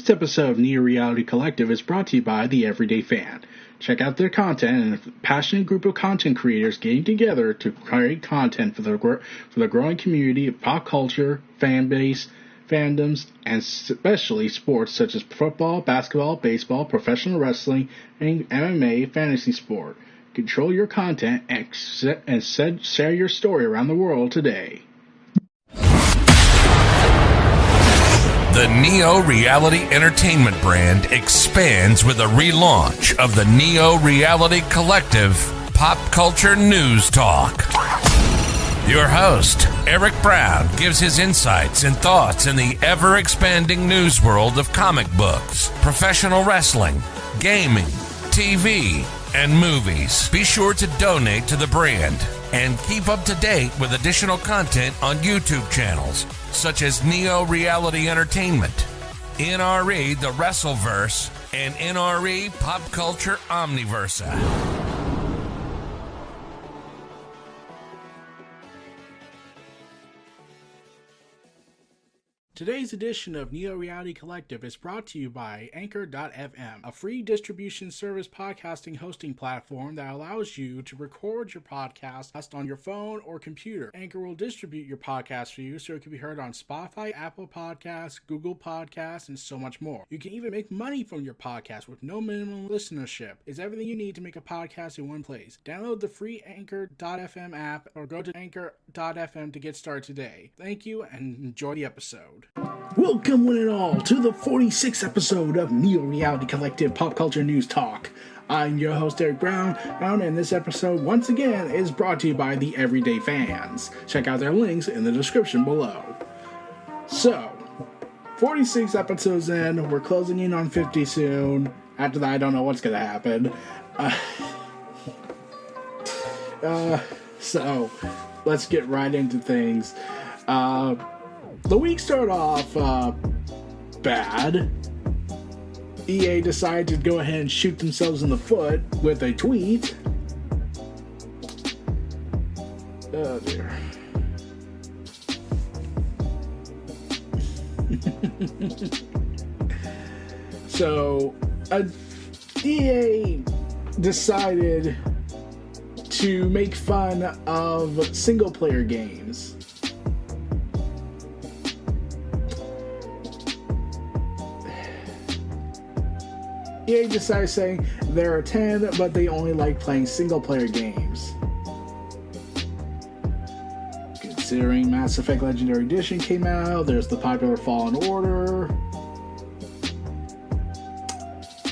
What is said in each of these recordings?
This episode of Neo Reality Collective is brought to you by The Everyday Fan. Check out their content and a passionate group of content creators getting together to create content for the growing community of pop culture, fan base, fandoms, and especially sports such as football, basketball, baseball, professional wrestling, and MMA fantasy sport. Control your content and share your story around the world today. The Neo Reality Entertainment brand expands with a relaunch of the Neo Reality Collective Pop Culture News Talk. Your host, Eric Brown, gives his insights and thoughts in the ever-expanding news world of comic books, professional wrestling, gaming, TV, and movies. Be sure to donate to the brand and keep up to date with additional content on YouTube channels such as Neo Reality Entertainment, NRE The Wrestleverse, and NRE Pop Culture Omniversa. Today's edition of Neo Reality Collective is brought to you by Anchor.fm, a free distribution service podcasting hosting platform that allows you to record your podcast on your phone or computer. Anchor will distribute your podcast for you so it can be heard on Spotify, Apple Podcasts, Google Podcasts, and so much more. You can even make money from your podcast with no minimum listenership. It's everything you need to make a podcast in one place. Download the free Anchor.fm app or go to Anchor.fm to get started today. Thank you and enjoy the episode. Welcome one and all to the 46th episode of Neo Reality Collective Pop Culture News Talk. I'm your host Eric Brown, and this episode once again is brought to you by the Everyday Fans. Check out their links in the description below. So, 46 episodes in, we're closing in on 50 soon. After that, I don't know what's going to happen. So, let's get right into things. The week started off bad. EA decided to go ahead and shoot themselves in the foot with a tweet. Oh dear. So, EA decided to make fun of single-player games. EA decided saying there are 10, but they only like playing single-player games. Considering Mass Effect Legendary Edition came out, there's the popular Fallen Order.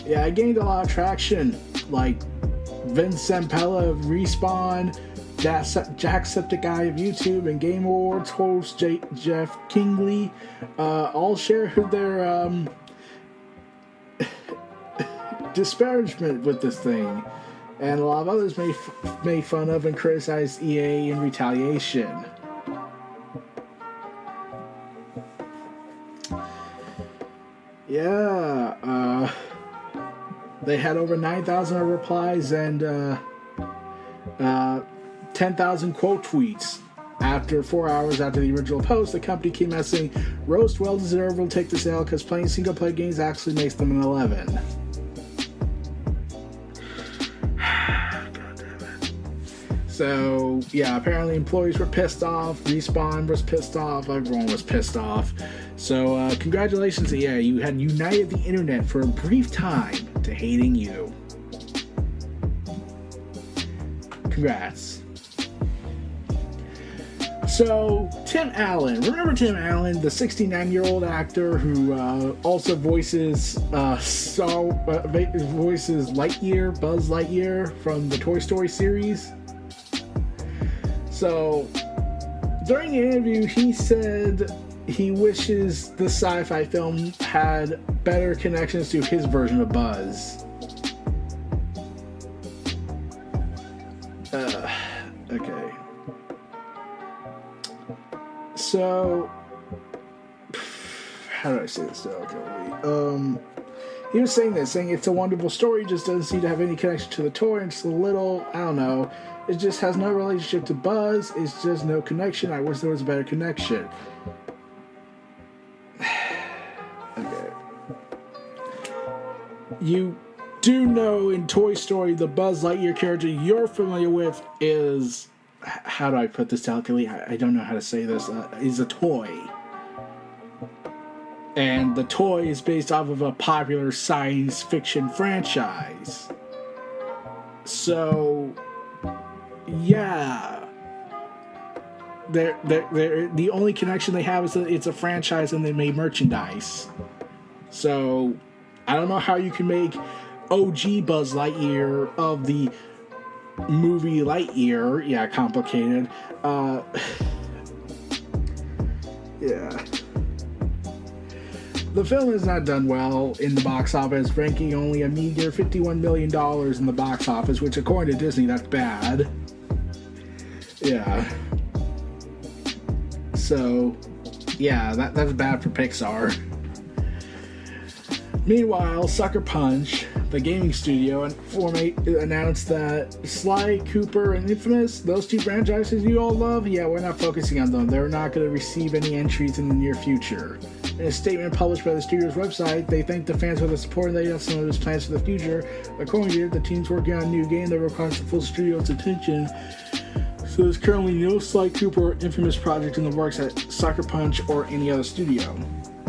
Yeah, it gained a lot of traction, like Vince Zampella of Respawn, Jacksepticeye of YouTube, and Game Awards host Jeff Kingley all share their disparagement with this thing, and a lot of others made fun of and criticized EA in retaliation. Yeah, they had over 9,000 replies and 10,000 quote tweets. After 4 hours after the original post, the company came out saying, "Roast well deserved, will take this L because playing single player games actually makes them an 11. So, yeah, apparently employees were pissed off, Respawn was pissed off, everyone was pissed off. So, congratulations, EA. You had united the internet for a brief time to hating you. Congrats. So, Tim Allen. Remember Tim Allen, the 69-year-old actor who also voices Lightyear, Buzz Lightyear from the Toy Story series? So, during the interview, he said he wishes the sci-fi film had better connections to his version of Buzz. Okay. So, how do I say this delicately? He was saying it's a wonderful story, just doesn't seem to have any connection to the toy, and it's a little, I don't know, it just has no relationship to Buzz, it's just no connection. I wish there was a better connection. Okay. you do know in Toy Story the Buzz Lightyear character you're familiar with is, how do I put this delicately? I don't know how to say this. Is a toy. And the toy is based off of a popular science fiction franchise. So, yeah. The only connection they have is that it's a franchise and they made merchandise. So, I don't know how you can make OG Buzz Lightyear of the movie Lightyear. Yeah, complicated. Yeah. The film has not done well in the box office, ranking only a meager $51 million in the box office, which according to Disney, that's bad. Yeah. So, yeah, that's bad for Pixar. Meanwhile, Sucker Punch, the gaming studio, announced that Sly Cooper and Infamous, those two franchises you all love, yeah, we're not focusing on them. They're not going to receive any entries in the near future. In a statement published by the studio's website, they thanked the fans for the support and laid out some of his plans for the future. According to it, the team's working on a new game that requires the full studio's attention. So there's currently no Sly Cooper or Infamous project in the works at Sucker Punch or any other studio.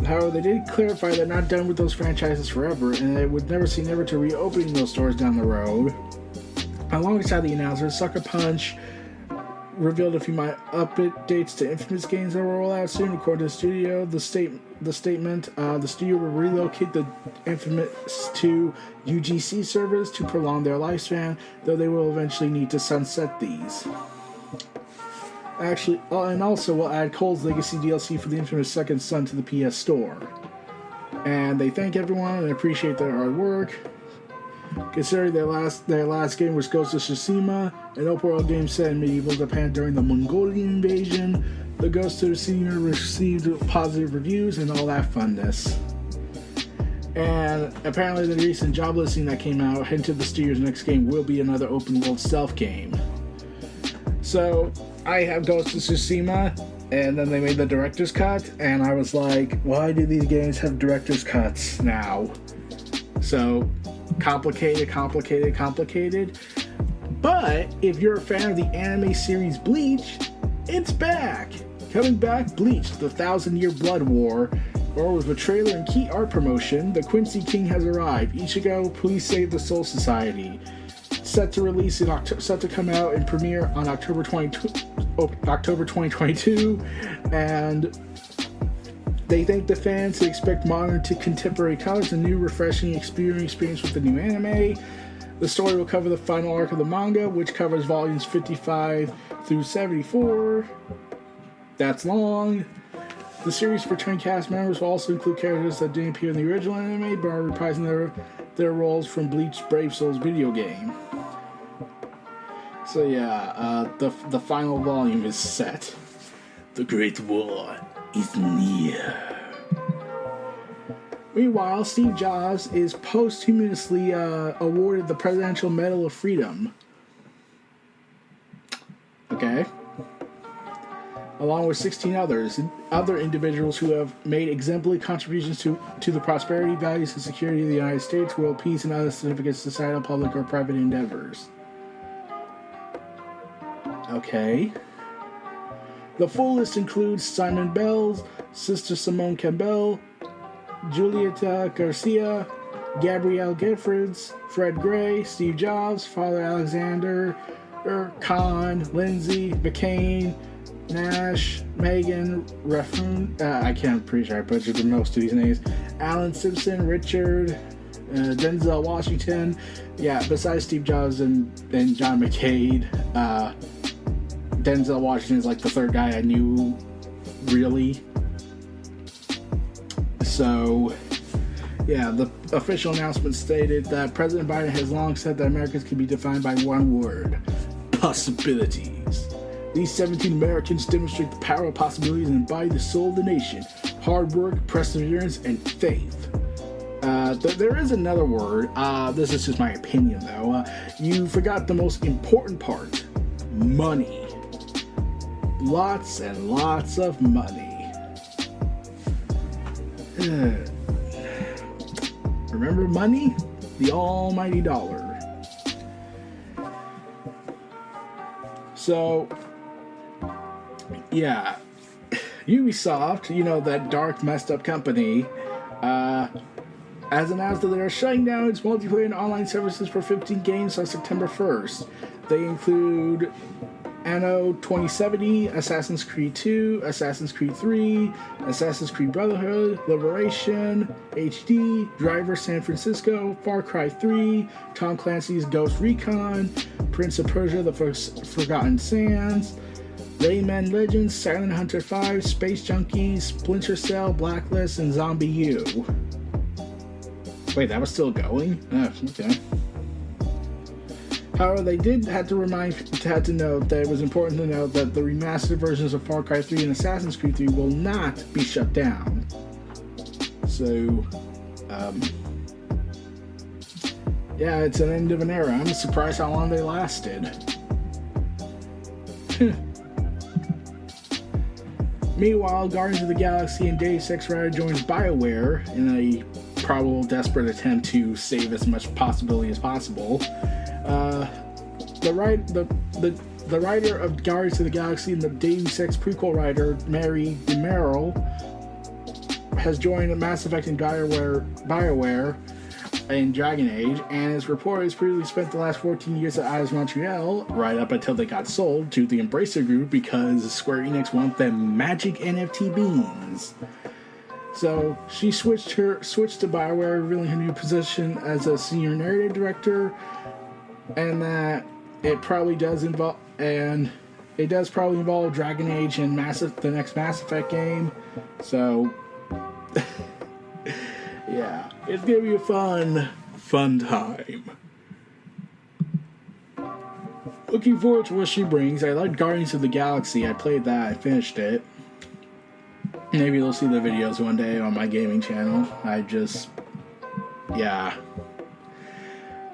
However, they did clarify they're not done with those franchises forever, and they would never say never to reopening those stores down the road. Alongside the announcement, Sucker Punch revealed a few updates to Infamous games that will roll out soon. According to the studio, the statement, the studio will relocate the Infamous to UGC servers to prolong their lifespan, though they will eventually need to sunset these. Actually, and also will add Cole's Legacy DLC for the Infamous Second Son to the PS Store. And they thank everyone and appreciate their hard work. Considering their last game was Ghost of Tsushima, an open-world game set in medieval Japan during the Mongolian invasion, the Ghost of Tsushima received positive reviews and all that funness. And apparently the recent job listing that came out hinted the studio's next game will be another open-world stealth game. So, I have Ghost of Tsushima, and then they made the director's cut, and I was like, why do these games have director's cuts now? So, complicated. But, if you're a fan of the anime series Bleach, it's back! Coming back, Bleach, the 1,000-Year Blood War, or with a trailer and key art promotion, the Quincy King has arrived. Ichigo, please save the Soul Society. Set to come out and premiere on October 2022, and they thank the fans. They expect modern to contemporary colors and new refreshing experience with the new anime. The story will cover the final arc of the manga, which covers volumes 55 through 74. That's long. The series for returning cast members will also include characters that didn't appear in the original anime but are reprising their roles from Bleach Brave Souls video game. So yeah, the final volume is set. The Great War is near. Meanwhile, Steve Jobs is posthumously awarded the Presidential Medal of Freedom. Okay. Along with 16 other individuals who have made exemplary contributions to the prosperity, values, and security of the United States, world peace, and other significant societal, public, or private endeavors. Okay. The full list includes Simon Bells, Sister Simone Campbell, Julieta Garcia, Gabrielle Giffords, Fred Gray, Steve Jobs, Father Alexander, Khan, Lindsay, McCain, Nash, Megan, Refun, I'm pretty sure I butchered most of these names, Alan Simpson, Richard, Denzel Washington. Yeah, besides Steve Jobs and John McCain, Denzel Washington is like the third guy I knew, really. So, yeah, the official announcement stated that President Biden has long said that Americans can be defined by one word: possibilities. These 17 Americans demonstrate the power of possibilities and embody the soul of the nation: hard work, perseverance, and faith. There is another word. This is just my opinion, though. You forgot the most important part: money. Lots and lots of money. Remember money? The almighty dollar. So, yeah. Ubisoft, you know, that dark, messed up company, has announced that they are shutting down its multiplayer and online services for 15 games on September 1st. They include Anno 2070, Assassin's Creed 2, Assassin's Creed 3, Assassin's Creed Brotherhood, Liberation, HD, Driver San Francisco, Far Cry 3, Tom Clancy's Ghost Recon, Prince of Persia: The Forgotten Sands, Rayman Legends, Silent Hunter 5, Space Junkies, Splinter Cell, Blacklist, and Zombie U. Wait, that was still going? Oh, okay. However, they did had to note that it was important to note that the remastered versions of Far Cry 3 and Assassin's Creed 3 will not be shut down. So, yeah, it's an end of an era. I'm surprised how long they lasted. Meanwhile, Guardians of the Galaxy and Deus Ex writer joins BioWare in a probable desperate attempt to save as much possibility as possible. The writer of Guardians of the Galaxy and the Deus Ex prequel writer, Mary DeMerle, has joined Mass Effect and BioWare in Dragon Age, and is reported previously spent the last 14 years at Eidos Montreal, right up until they got sold to the Embracer Group because Square Enix want them magic NFT beans. So she switched to BioWare, revealing her new position as a senior narrative director, and that it probably does involve Dragon Age and the next Mass Effect game. So yeah, it's gonna be a fun time. Looking forward to what she brings. I like Guardians of the Galaxy. I played that. I finished it. Maybe they'll see the videos one day on my gaming channel. Yeah.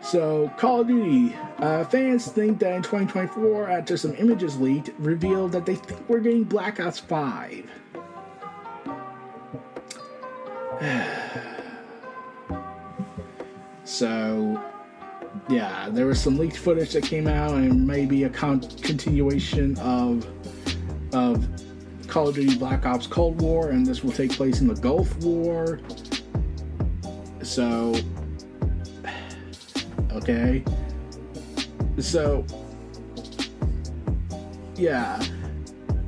So, Call of Duty. Fans think that in 2024, after some images leaked, revealed that they think we're getting Black Ops 5. So, yeah, there was some leaked footage that came out, and maybe a continuation of Call of Duty Black Ops Cold War, and this will take place in the Gulf War. So, okay. So, yeah.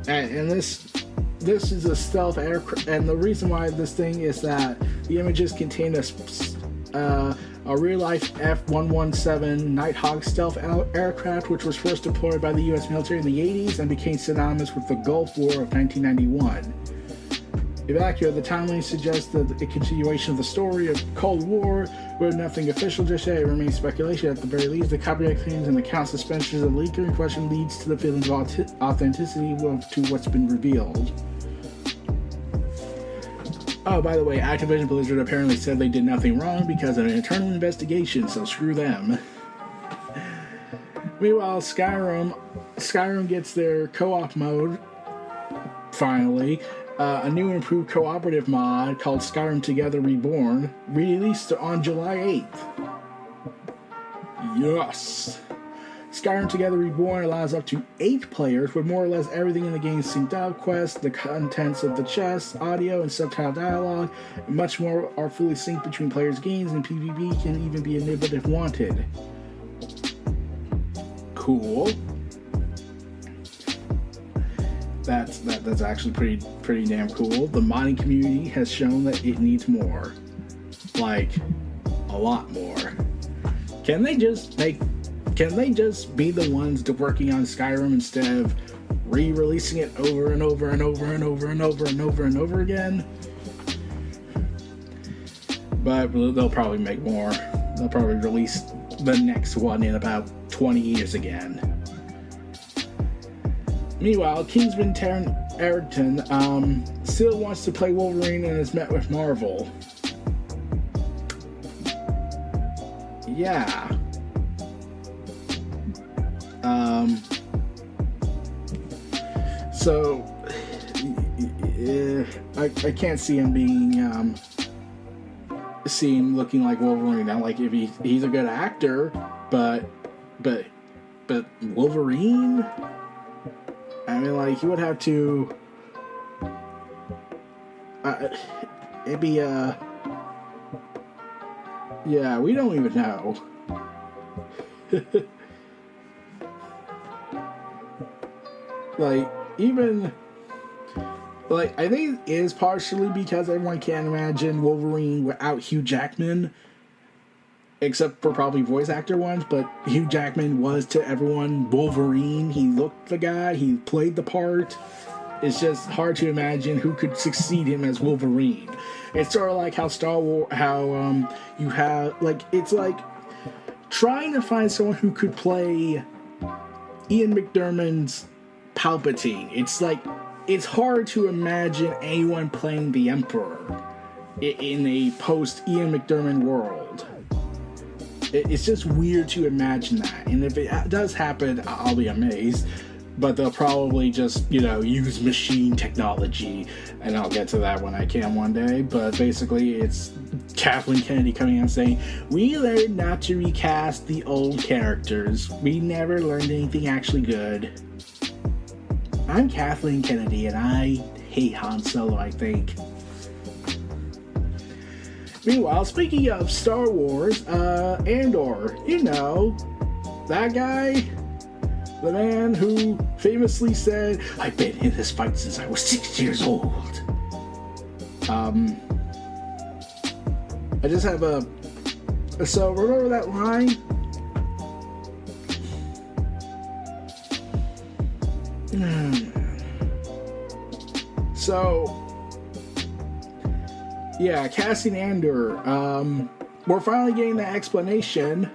And this is a stealth aircraft, and the reason why this thing is that the images contain a real-life F-117 Nighthawk stealth aircraft, which was first deployed by the U.S. military in the 80s and became synonymous with the Gulf War of 1991. If accurate, the timeline suggests that a continuation of the story of Cold War, with nothing official just yet. It remains speculation. At the very least, the copyright claims and the count suspensions of the leaker in question leads to the feeling of authenticity to what's been revealed. Oh, by the way, Activision Blizzard apparently said they did nothing wrong because of an internal investigation, so screw them. Meanwhile, Skyrim gets their co-op mode, finally. A new improved cooperative mod called Skyrim Together Reborn, released on July 8th. Yes! Skyrim Together Reborn allows up to 8 players with more or less everything in the game synced out: quests, the contents of the chests, audio and subtitle dialogue, and much more are fully synced between players' games, and PvP can even be enabled if wanted. Cool. That's actually pretty damn cool. The modding community has shown that it needs more. Like, a lot more. Can they just be the ones working on Skyrim instead of re-releasing it over and over and over and over and over and over and over again? But they'll probably make more. They'll probably release the next one in about 20 years again. Meanwhile, Kingsman Taron Egerton still wants to play Wolverine and has met with Marvel. Yeah. So I can't see him being see him looking like Wolverine. Now, like, if he's a good actor, but Wolverine? I mean, like, he would have to... it'd be, yeah, we don't even know. Like, even... Like, I think it is partially because everyone can't imagine Wolverine without Hugh Jackman, except for probably voice actor ones, but Hugh Jackman was to everyone Wolverine. He looked the guy, he played the part. It's just hard to imagine who could succeed him as Wolverine. It's sort of like how Star Wars, you have, like, it's like trying to find someone who could play Ian McDiarmid's Palpatine. It's like, it's hard to imagine anyone playing the Emperor in a post-Ian McDiarmid world. It's just weird to imagine that. And if it does happen, I'll be amazed. But they'll probably just, use machine technology. And I'll get to that when I can one day. But basically, it's Kathleen Kennedy coming out saying, "We learned not to recast the old characters. We never learned anything actually good." I'm Kathleen Kennedy, and I hate Han Solo, I think. Meanwhile, speaking of Star Wars, Andor, that guy, the man who famously said, "I've been in this fight since I was 6 years old." I just have so remember that line? So, yeah, casting Andor. We're finally getting that explanation,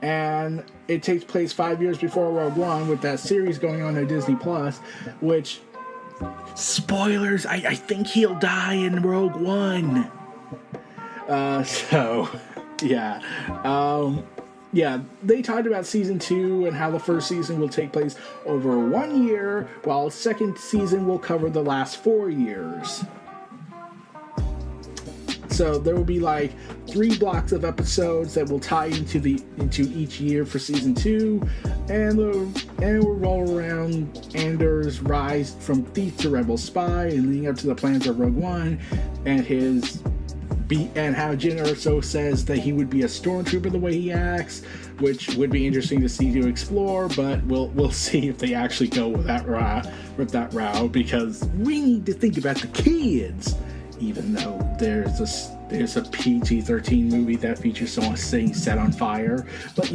and it takes place 5 years before Rogue One, with that series going on Disney Plus. Which, spoilers, I think he'll die in Rogue One. Yeah, they talked about season 2 and how the first season will take place over 1 year, while the second season will cover the last 4 years. So there will be like 3 blocks of episodes that will tie into each year for season 2, and we'll roll around Andor's rise from thief to rebel spy, and leading up to the plans of Rogue One, and how Jyn Erso says that he would be a stormtrooper the way he acts, which would be interesting to see, to explore, but we'll see if they actually go with that route, because we need to think about the kids, even though there's a PG-13 movie that features someone getting set on fire, but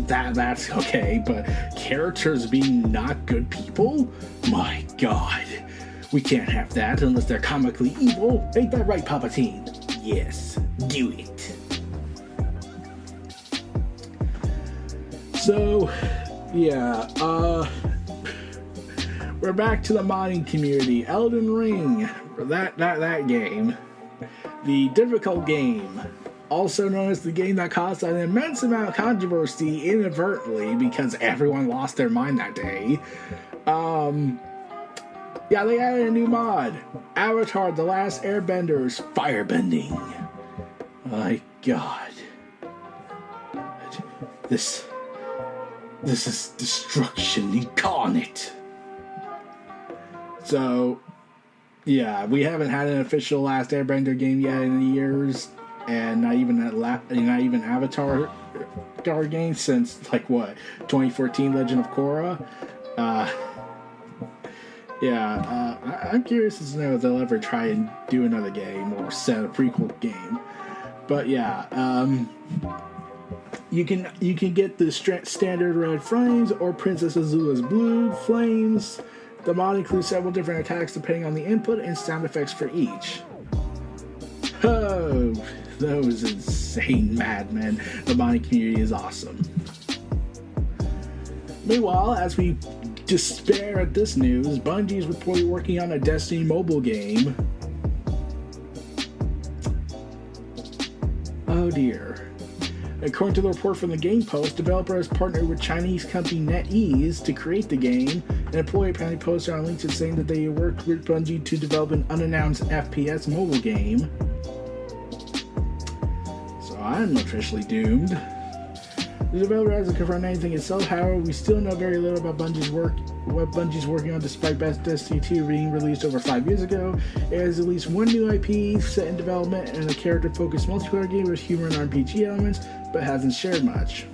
that's okay. But characters being not good people, my God. We can't have that unless they're comically evil. Ain't that right, Palpatine? Yes, do it. So, yeah, we're back to the modding community. Elden Ring, that game. The difficult game, also known as the game that caused an immense amount of controversy inadvertently because everyone lost their mind that day. Yeah, they added a new mod. Avatar: The Last Airbender's Firebending. My God. This is destruction incarnate. So, yeah, we haven't had an official Last Airbender game yet in years, and not even Avatar game since, 2014 Legend of Korra. I'm curious to know if they'll ever try and do another game or set a prequel game. But yeah, you can get the standard red flames or Princess Azula's blue flames. The mod includes several different attacks depending on the input and sound effects for each. Oh, those insane madmen. The modding community is awesome. Meanwhile, as we despair at this news, Bungie is reportedly working on a Destiny mobile game. Oh dear. According to the report from the Game Post, developers partnered with Chinese company NetEase to create the game. An employee apparently posted on LinkedIn saying that they worked with Bungie to develop an unannounced FPS mobile game. I'm officially doomed. The developer hasn't confirmed anything itself, however, we still know very little about what Bungie's working on despite Destiny 2 being released over 5 years ago. It has at least one new IP set in development and a character-focused multiplayer game with humor and RPG elements, but hasn't shared much.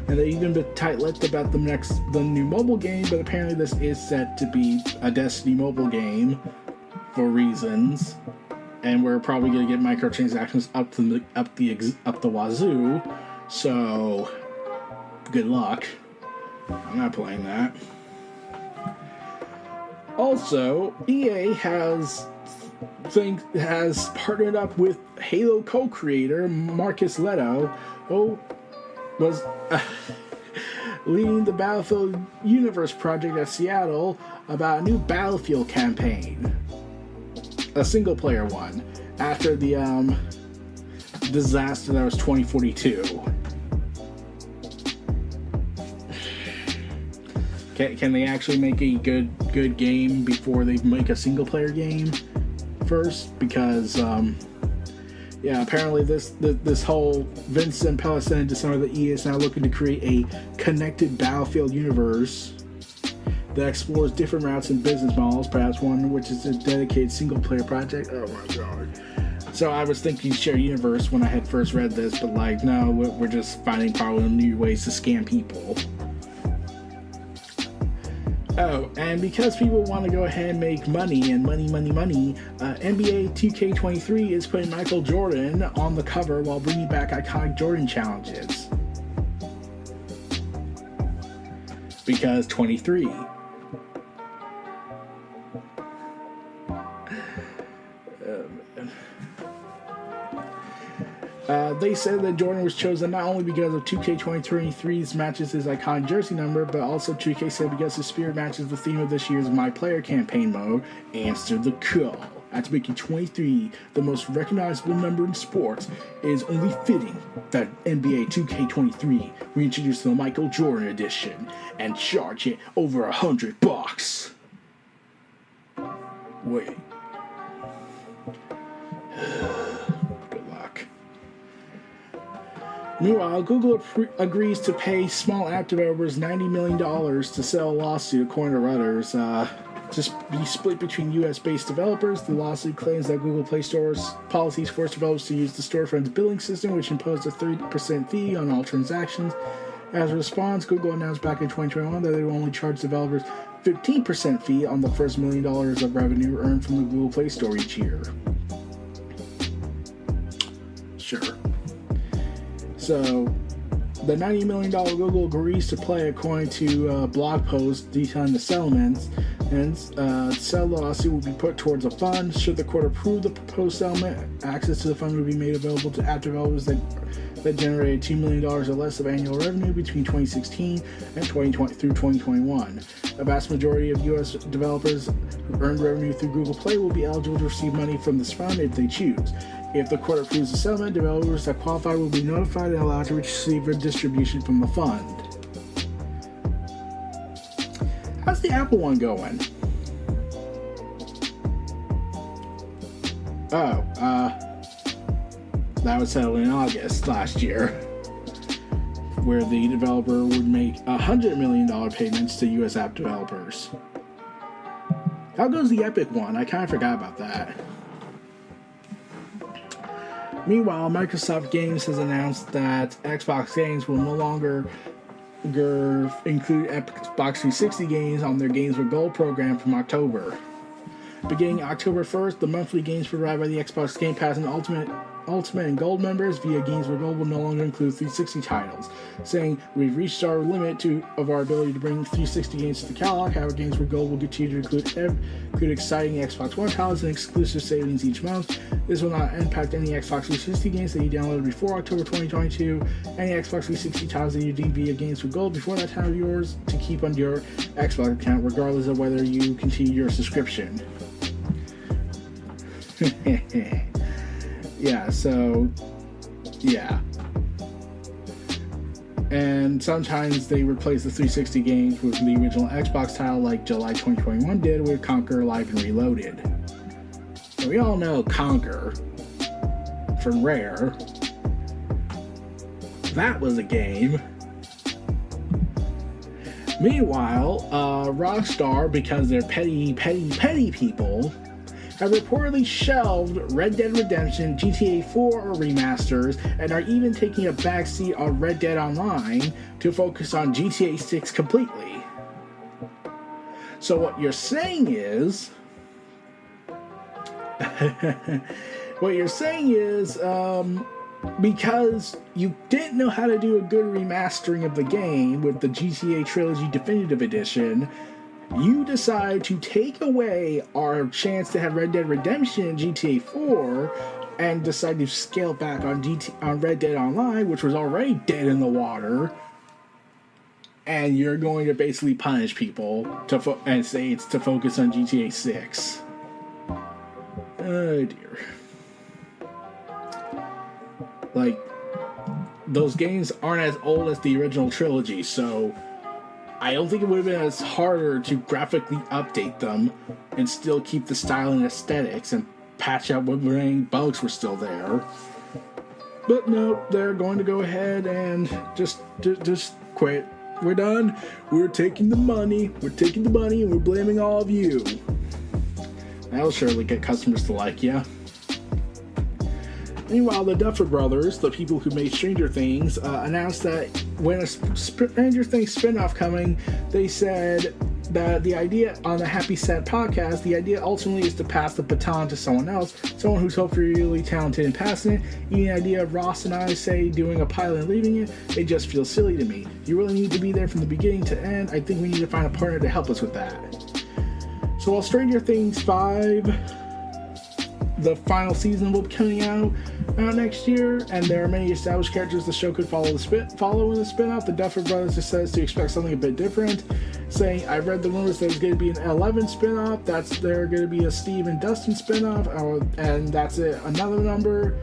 And they even been tight-lipped about the new mobile game, but apparently this is set to be a Destiny mobile game for reasons. And we're probably going to get microtransactions up the wazoo. So, good luck. I'm not playing that. Also, EA has partnered up with Halo co-creator Marcus Leto, who was leading the Battlefield Universe project at Seattle about a new Battlefield campaign. A single-player one, after the disaster that was 2042. Can they actually make a good game before they make a single-player game first? Because, apparently this whole Vincent Pella said in December that EA is now looking to create a connected Battlefield universe that explores different routes and business models, perhaps one which is a dedicated single-player project. Oh my god. So I was thinking shared universe when I had first read this, but no, we're just finding probably new ways to scam people. Oh, and because people want to go ahead and make money, NBA 2K23 is putting Michael Jordan on the cover while bringing back iconic Jordan challenges. Because 23. They said that Jordan was chosen not only because of 2K23's matches his iconic jersey number, but also 2K said because his spirit matches the theme of this year's My Player campaign mode, Answer the Call. After making 23 the most recognizable number in sports, it is only fitting that NBA 2K23 reintroduced the Michael Jordan edition and charge it over $100. Wait. Meanwhile, Google agrees to pay small app developers $90 million to settle a lawsuit, according to Reuters. To be split between U.S.-based developers. The lawsuit claims that Google Play Store's policies force developers to use the storefront's billing system, which imposed a 30% fee on all transactions. As a response, Google announced back in 2021 that they would only charge developers 15% fee on the first $1 million of revenue earned from the Google Play Store each year. Sure. So, the $90 million Google agrees to play, according to a blog post detailing the settlements, and the lawsuit will be put towards a fund. Should the court approve the proposed settlement, access to the fund will be made available to app developers that generated $2 million or less of annual revenue between 2016 and 2020 through 2021. A vast majority of U.S. developers who earned revenue through Google Play will be eligible to receive money from this fund if they choose. If the court approves the settlement, developers that qualify will be notified and allowed to receive a distribution from the fund. How's the Apple one going? That was settled in August last year, where the developer would make $100 million payments to U.S. app developers. How goes the Epic one? I kind of forgot about that. Meanwhile, Microsoft Games has announced that Xbox games will no longer include Xbox 360 games on their Games with Gold program from October. Beginning October 1st, the monthly games provided by the Xbox Game Pass and Ultimate and Gold members via Games with Gold will no longer include 360 titles, saying, "We've reached our limit of our ability to bring 360 games to the catalog. However, Games with Gold will continue to include exciting Xbox One titles and exclusive savings each month. This will not impact any Xbox 360 games that you downloaded before October 2022. Any Xbox 360 titles that you deem via Games with Gold before that time are yours to keep on your Xbox account, regardless of whether you continue your subscription." Yeah. And sometimes they replace the 360 games with the original Xbox title, like July 2021 did with Conquer Live and Reloaded. And we all know Conquer from Rare. That was a game. Meanwhile, Rockstar, because they're petty people, have reportedly shelved Red Dead Redemption, GTA 4 remasters, and are even taking a backseat on Red Dead Online to focus on GTA 6 completely. So what you're saying is... because you didn't know how to do a good remastering of the game with the GTA Trilogy Definitive Edition, you decide to take away our chance to have Red Dead Redemption and GTA 4 and decide to scale back on Red Dead Online, which was already dead in the water, and you're going to basically punish people and say it's to focus on GTA 6. Oh dear. Like, those games aren't as old as the original trilogy, so I don't think it would have been as harder to graphically update them and still keep the style and aesthetics and patch out what remaining bugs were still there. But no, they're going to go ahead and just quit. We're done. We're taking the money. And we're blaming all of you. That'll surely get customers to like you. Meanwhile, the Duffer Brothers, the people who made Stranger Things, announced that when a Stranger Things spinoff coming, they said that the idea on the Happy Set podcast, the idea ultimately is to pass the baton to someone else, someone who's hopefully really talented in passing it. Even the idea of Ross and I, say, doing a pilot and leaving it just feels silly to me. You really need to be there from the beginning to end. I think we need to find a partner to help us with that. So while Stranger Things 5... the final season will be coming out next year, and there are many established characters the show could follow in the spin-off. The Duffer Brothers just says to expect something a bit different, saying, I've read the rumors there's going to be an 11 spin-off, there's going to be a Steve and Dustin spin-off, and that's it, another number.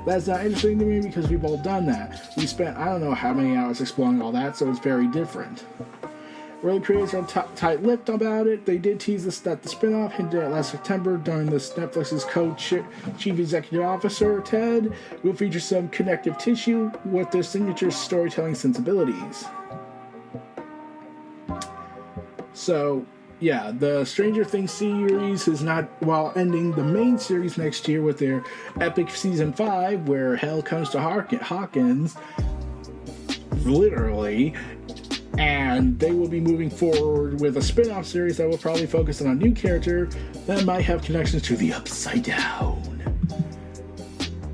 That's not interesting to me because we've all done that. We spent I don't know how many hours exploring all that, so it's very different. Early creators are tight-lipped about it. They did tease us that the spin-off hinted at last September during this Netflix's co-chief executive officer, Ted, will feature some connective tissue with their signature storytelling sensibilities. So, yeah, the Stranger Things series is not, while ending the main series next year with their epic Season 5, where hell comes to Hawkins, literally, and they will be moving forward with a spin-off series that will probably focus on a new character that might have connections to the Upside Down.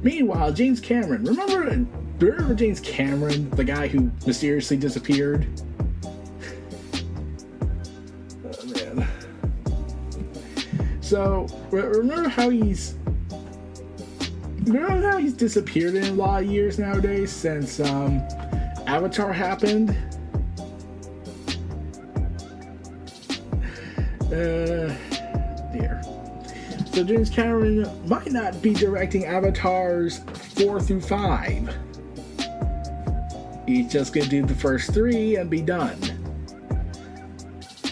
Meanwhile, James Cameron. Remember James Cameron, the guy who mysteriously disappeared? Oh, man. So, remember how he's disappeared in a lot of years nowadays since Avatar happened? Dear. So James Cameron might not be directing Avatars 4 through 5. He's just gonna do the first 3 and be done.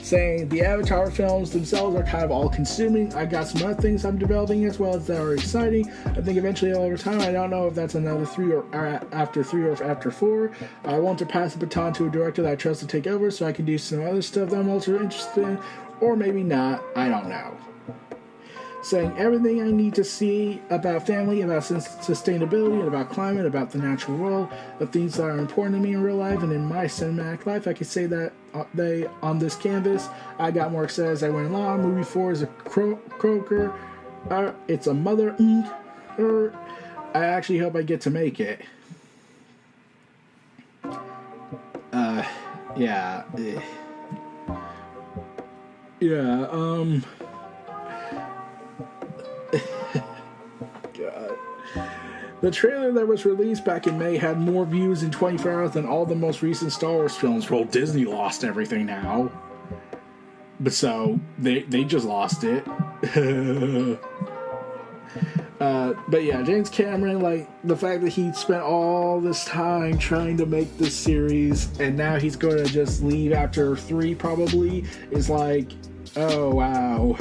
Saying the Avatar films themselves are kind of all-consuming. I got some other things I'm developing as well that are exciting. I think eventually over time, I don't know if that's another 3 or after 3 or after 4. I want to pass the baton to a director that I trust to take over so I can do some other stuff that I'm also interested in. Or maybe not, I don't know. Saying everything I need to see about family, about sustainability, about climate, about the natural world, the things that are important to me in real life and in my cinematic life. I could say that on this canvas, I got more excited as I went along. Movie 4 is a croaker. It's a mother. I actually hope I get to make it. Yeah. Yeah, God. The trailer that was released back in May had more views in 24 hours than all the most recent Star Wars films. Well, Disney lost everything now. But so, they just lost it. But yeah, James Cameron, like, the fact that he spent all this time trying to make this series, and now he's going to just leave after 3 probably, is like, oh, wow.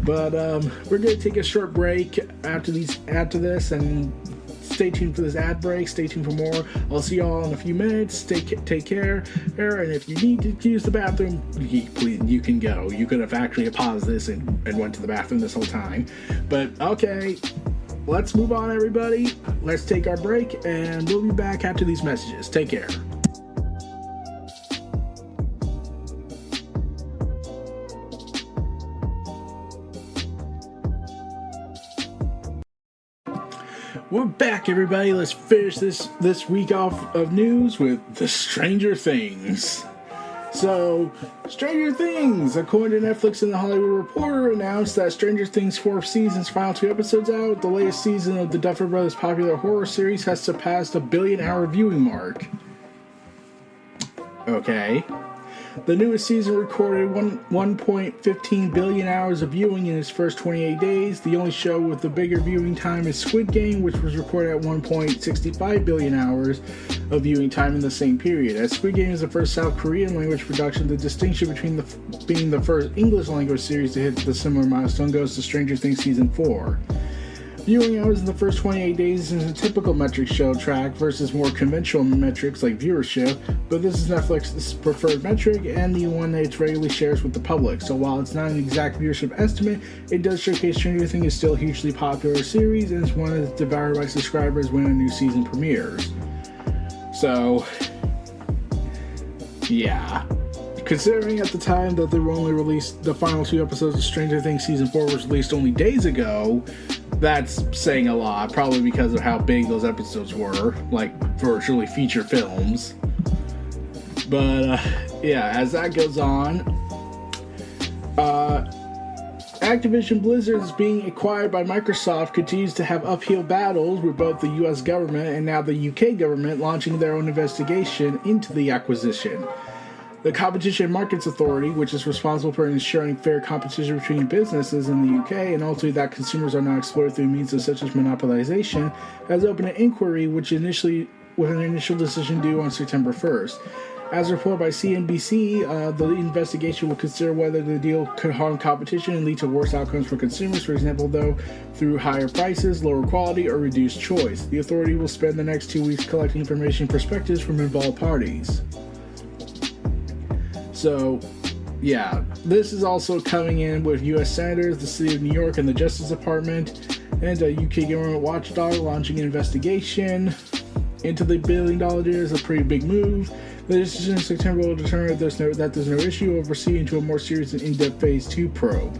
But we're going to take a short break after this, and stay tuned for this ad break. Stay tuned for more. I'll see y'all in a few minutes. Take care. And if you need to use the bathroom, please, you can go. You could have actually paused this and went to the bathroom this whole time. But okay, let's move on, everybody. Let's take our break, and we'll be back after these messages. Take care. We're back, everybody. Let's finish this week off of news with the Stranger Things. So, Stranger Things, according to Netflix and The Hollywood Reporter, announced that Stranger Things' 4th season's final 2 episodes out. The latest season of the Duffer Brothers' popular horror series has surpassed a billion-hour viewing mark. Okay. The newest season recorded 1.15 billion hours of viewing in its first 28 days. The only show with the bigger viewing time is Squid Game, which was recorded at 1.65 billion hours of viewing time in the same period. As Squid Game is the first South Korean language production, the distinction between being the first English language series to hit the similar milestone goes to Stranger Things Season 4. Viewing hours in the first 28 days is a typical metric show track versus more conventional metrics like viewership, but this is Netflix's preferred metric and the one that it regularly shares with the public. So while it's not an exact viewership estimate, it does showcase Stranger Things is still a hugely popular series and is one that's devoured by subscribers when a new season premieres. So, yeah. Considering at the time that they were only released, the final 2 episodes of Stranger Things Season 4 was released only days ago, that's saying a lot, probably because of how big those episodes were, like virtually feature films. But, yeah, as that goes on, Activision Blizzard is being acquired by Microsoft continues to have uphill battles with both the US government and now the UK government launching their own investigation into the acquisition. The Competition and Markets Authority, which is responsible for ensuring fair competition between businesses in the UK and ultimately that consumers are not exploited through means such as monopolization, has opened an inquiry with an initial decision due on September 1st. As reported by CNBC, the investigation will consider whether the deal could harm competition and lead to worse outcomes for consumers, for example, though, through higher prices, lower quality, or reduced choice. The authority will spend the next 2 weeks collecting information and perspectives from involved parties. So, yeah, this is also coming in with U.S. senators, the City of New York, and the Justice Department, and a UK government watchdog launching an investigation into the billion-dollar deal is a pretty big move. The decision in September will determine that there's no issue or proceed into a more serious and in-depth Phase 2 probe.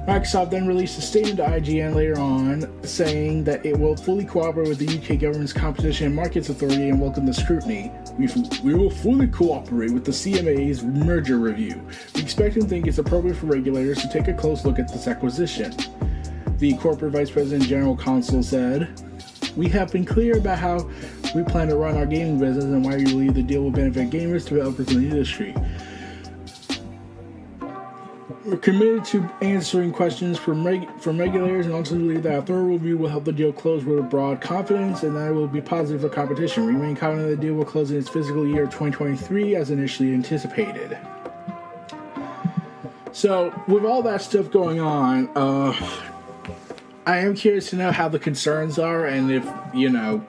Microsoft then released a statement to IGN later on saying that it will fully cooperate with the UK government's Competition and Markets Authority and welcome the scrutiny. We will fully cooperate with the CMA's merger review. We expect and think it's appropriate for regulators to take a close look at this acquisition. The corporate vice president and general counsel said, "We have been clear about how we plan to run our gaming business and why we believe the deal will benefit gamers, developers, and the industry. We're committed to answering questions from regulators and ultimately that a thorough review will help the deal close with a broad confidence and that it will be positive for competition. We remain confident the deal will close in its fiscal year 2023 as initially anticipated." So, with all that stuff going on, I am curious to know how the concerns are and if,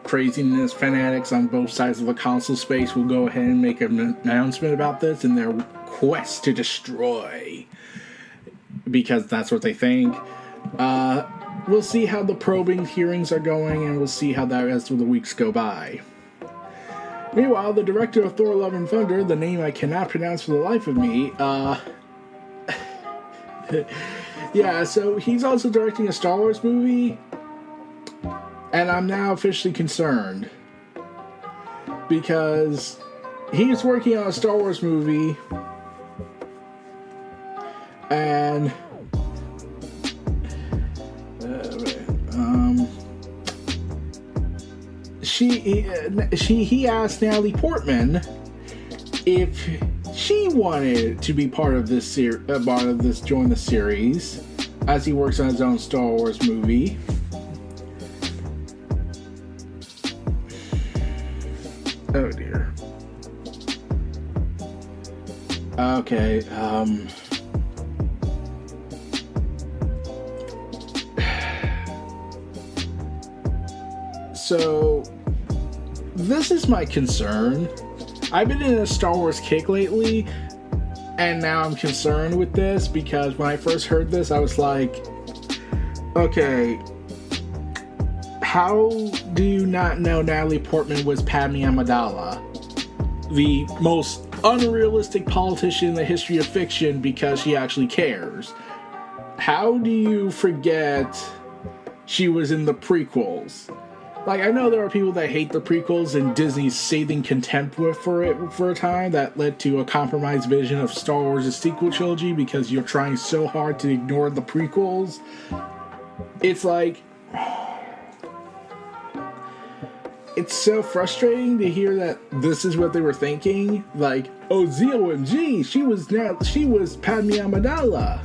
craziness fanatics on both sides of the console space will go ahead and make an announcement about this in their quest to destroy. Because that's what they think. We'll see how the probing hearings are going, and we'll see how that as the weeks go by. Meanwhile, the director of Thor: Love and Thunder, the name I cannot pronounce for the life of me, yeah, so he's also directing a Star Wars movie, and I'm now officially concerned. Because he's working on a Star Wars movie, and he asked Natalie Portman if she wanted to be part of this join the series as he works on his own Star Wars movie. Oh dear. Okay, So, this is my concern. I've been in a Star Wars kick lately, and now I'm concerned with this because when I first heard this, I was like, okay, how do you not know Natalie Portman was Padme Amidala, the most unrealistic politician in the history of fiction, because she actually cares? How do you forget she was in the prequels? Like, I know there are people that hate the prequels and Disney's seething contempt for it for a time that led to a compromised vision of Star Wars' sequel trilogy because you're trying so hard to ignore the prequels. It's like, it's so frustrating to hear that this is what they were thinking. Like, oh, ZOMG, she was Padme Amidala.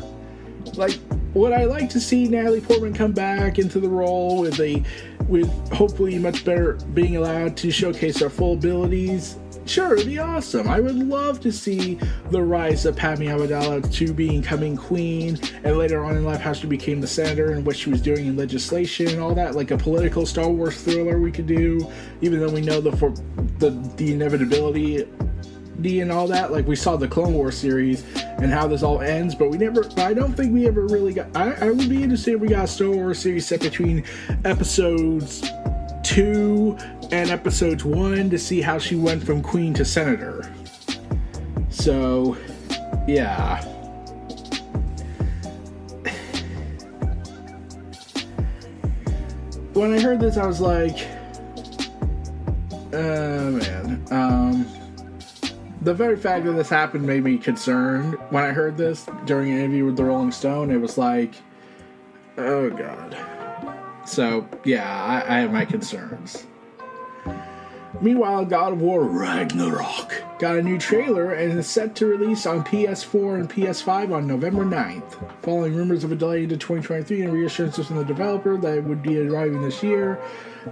Like, would I like to see Natalie Portman come back into the role with hopefully much better being allowed to showcase her full abilities? Sure, it'd be awesome. I would love to see the rise of Padme Amidala to becoming queen, and later on in life how she became the senator and what she was doing in legislation and all that, like a political Star Wars thriller we could do, even though we know the inevitability and all that. Like, we saw the Clone Wars series and how this all ends, but I don't think we ever really got. I would be interested if we got a Star Wars series set between episodes 2 and episodes 1 to see how she went from queen to senator. So, yeah. When I heard this, I was like, man. The very fact that this happened made me concerned. When I heard this during an interview with the Rolling Stone, it was like, oh god. So, yeah, I have my concerns. Meanwhile, God of War Ragnarok got a new trailer and is set to release on PS4 and PS5 on November 9th. Following rumors of a delay into 2023 and reassurances from the developer that it would be arriving this year,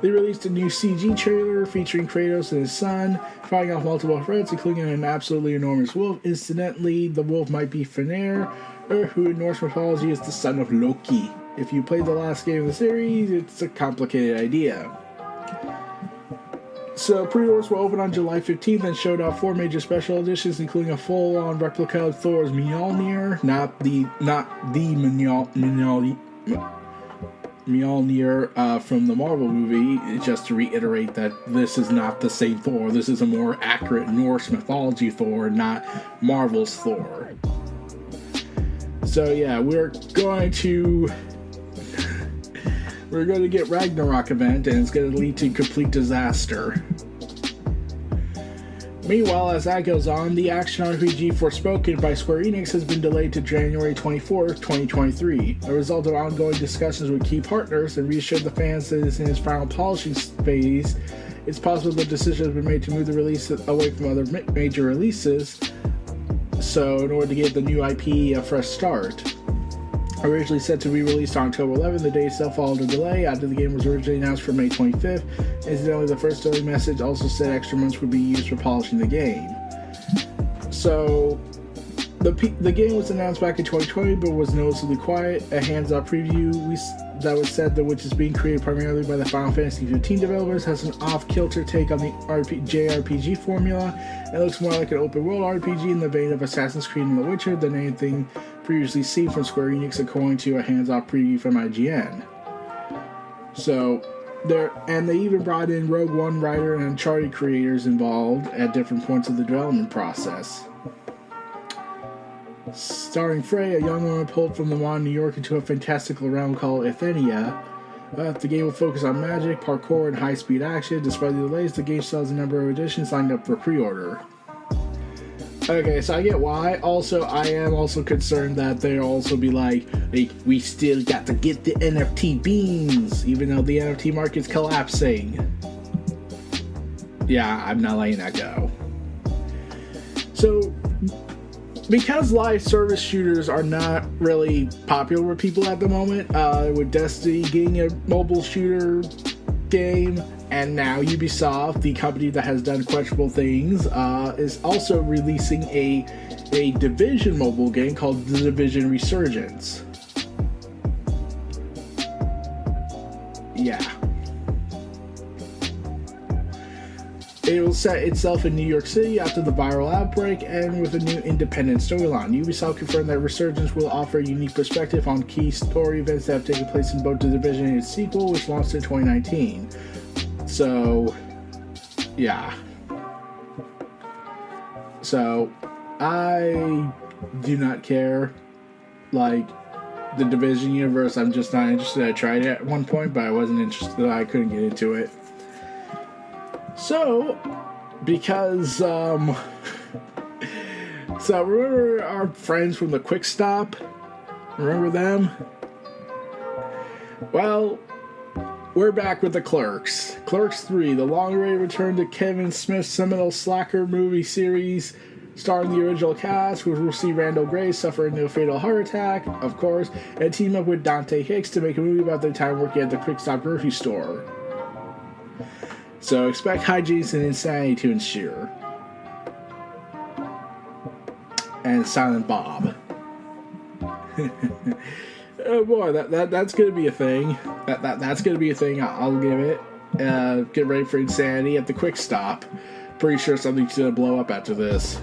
they released a new CG trailer featuring Kratos and his son, fighting off multiple threats, including an absolutely enormous wolf. Incidentally, the wolf might be Fenrir, who in Norse mythology is the son of Loki. If you played the last game of the series, it's a complicated idea. So, pre-orders were open on July 15th and showed off 4 major special editions, including a full-on replica of Thor's Mjolnir, not the Mjolnir from the Marvel movie, just to reiterate that this is not the same Thor. This is a more accurate Norse mythology Thor, not Marvel's Thor. So yeah, we're going to get Ragnarok event, and it's going to lead to complete disaster. Meanwhile, as that goes on, the action RPG Forspoken by Square Enix has been delayed to January 24th, 2023. A result of ongoing discussions with key partners and reassured the fans that it's in its final polishing phase, it's possible the decision has been made to move the release away from other major releases, so in order to give the new IP a fresh start. Originally set to be released on October 11th, the day itself followed a delay after the game was originally announced for May 25th. Incidentally, the first delay message also said extra months would be used for polishing the game. So, the game was announced back in 2020, but was noticeably quiet. A hands-off preview that was said that which is being created primarily by the Final Fantasy XV developers has an off-kilter take on the JRPG formula. It looks more like an open-world RPG in the vein of Assassin's Creed and The Witcher than anything previously seen from Square Enix, according to a hands-off preview from IGN. So, they even brought in Rogue One writer and Uncharted creators involved at different points of the development process. Starring Frey, a young woman pulled from the modern New York into a fantastical realm called Ithenia. The game will focus on magic, parkour, and high-speed action. Despite the delays, the game still has a number of editions signed up for pre-order. Okay, so I get why. Also, I am also concerned that they'll also be like, we still got to get the NFT beans, even though the NFT market's collapsing. Yeah, I'm not letting that go. So, because live service shooters are not really popular with people at the moment, with Destiny getting a mobile shooter game, and now Ubisoft, the company that has done questionable things, is also releasing a Division mobile game called The Division Resurgence. Yeah. It will set itself in New York City after the viral outbreak and with a new independent storyline. Ubisoft confirmed that Resurgence will offer a unique perspective on key story events that have taken place in both The Division and its sequel, which launched in 2019. So, yeah. So, I do not care. Like, the Division universe, I'm just not interested. I tried it at one point, but I wasn't interested. I couldn't get into it. So, because, so remember our friends from the Quick Stop? Remember them? Well, we're back with the Clerks. Clerks 3, the long-awaited return to Kevin Smith's seminal slacker movie series, starring the original cast, which will see Randall Gray suffer a fatal heart attack, of course, and team up with Dante Hicks to make a movie about their time working at the Quick Stop grocery store. So expect hijinks and insanity to ensue. And Silent Bob. Oh boy, that's gonna be a thing. That's gonna be a thing. I'll give it. Get ready for insanity at the Quick Stop. Pretty sure something's gonna blow up after this.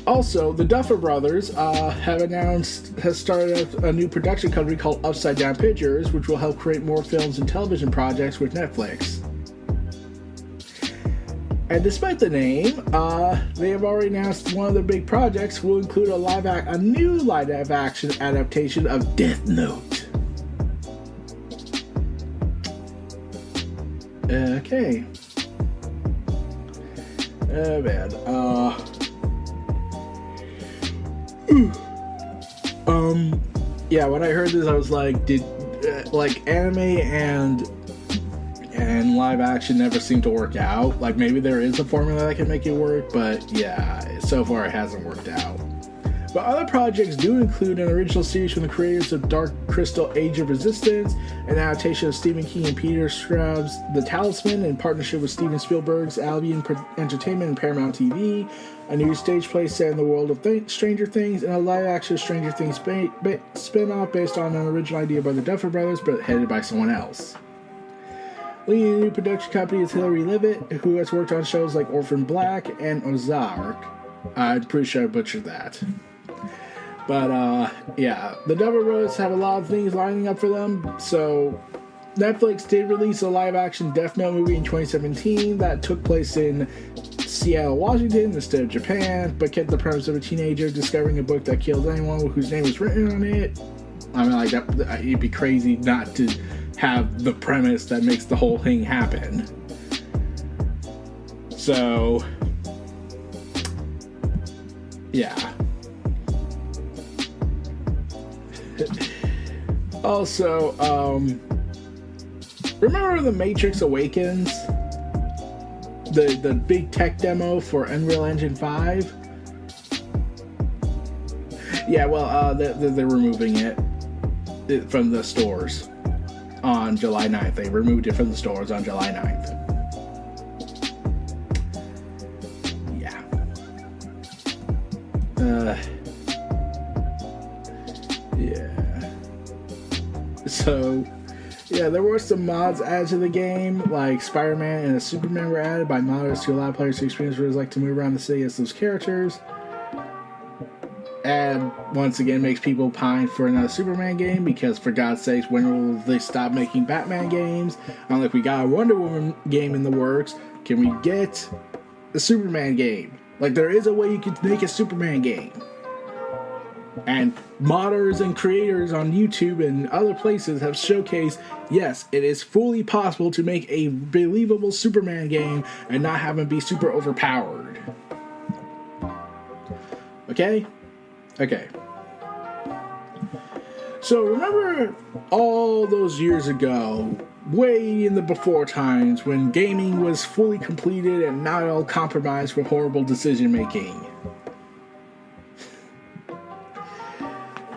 Also, the Duffer Brothers has started a new production company called Upside Down Pictures, which will help create more films and television projects with Netflix. And despite the name, they have already announced one of their big projects will include a new live-action adaptation of Death Note. Okay. Oh man. Yeah, when I heard this, I was like, anime and live action never seem to work out. Like, maybe there is a formula that can make it work, but yeah, so far it hasn't worked out. But other projects do include an original series from the creators of Dark Crystal Age of Resistance, an adaptation of Stephen King and Peter Straub's The Talisman in partnership with Steven Spielberg's Albion Entertainment and Paramount TV, a new stage play set in the world of Stranger Things, and a live-action Stranger Things spin-off based on an original idea by the Duffer Brothers, but headed by someone else. Leading the new production company is Hilary Levitt, who has worked on shows like Orphan Black and Ozark. I'm pretty sure I butchered that. But, yeah, the Duffer Brothers have a lot of things lining up for them. So, Netflix did release a live-action Death Note movie in 2017 that took place in Seattle, Washington instead of Japan, but kept the premise of a teenager discovering a book that kills anyone whose name was written on it. I mean, like, it'd be crazy not to have the premise that makes the whole thing happen. So, yeah. Also, remember The Matrix Awakens? The big tech demo for Unreal Engine 5? Yeah, well, they're removing it from the stores on July 9th. They removed it from the stores on July 9th. Yeah. Yeah. So, yeah, there were some mods added to the game, like Spider-Man and a Superman were added by modders to allow players to experience what it's like to move around the city as those characters. And once again makes people pine for another Superman game, because for God's sakes, when will they stop making Batman games? Like, we got a Wonder Woman game in the works. Can we get a Superman game? Like, there is a way you could make a Superman game. And modders and creators on YouTube and other places have showcased, yes, it is fully possible to make a believable Superman game and not have him be super overpowered. Okay? Okay. So remember all those years ago, way in the before times, when gaming was fully completed and not all compromised for horrible decision making?